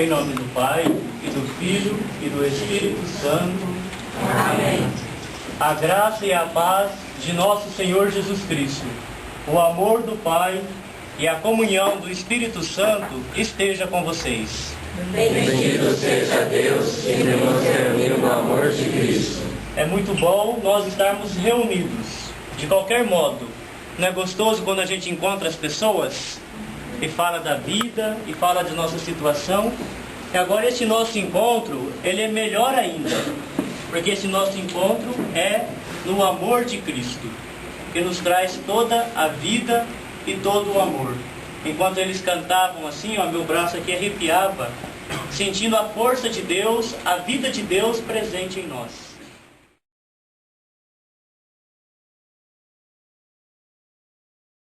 Em nome do Pai, e do Filho, e do Espírito Santo. Amém. A graça e a paz de nosso Senhor Jesus Cristo, o amor do Pai e a comunhão do Espírito Santo esteja com vocês. Bendito seja Deus que nos reuniu no amor de Cristo. É muito bom nós estarmos reunidos. De qualquer modo, não é gostoso quando a gente encontra as pessoas e fala da vida e fala de nossa situação? E agora esse nosso encontro, ele é melhor ainda, porque esse nosso encontro é no amor de Cristo, que nos traz toda a vida e todo o amor. Enquanto eles cantavam assim, meu braço aqui arrepiava, sentindo a força de Deus, a vida de Deus presente em nós.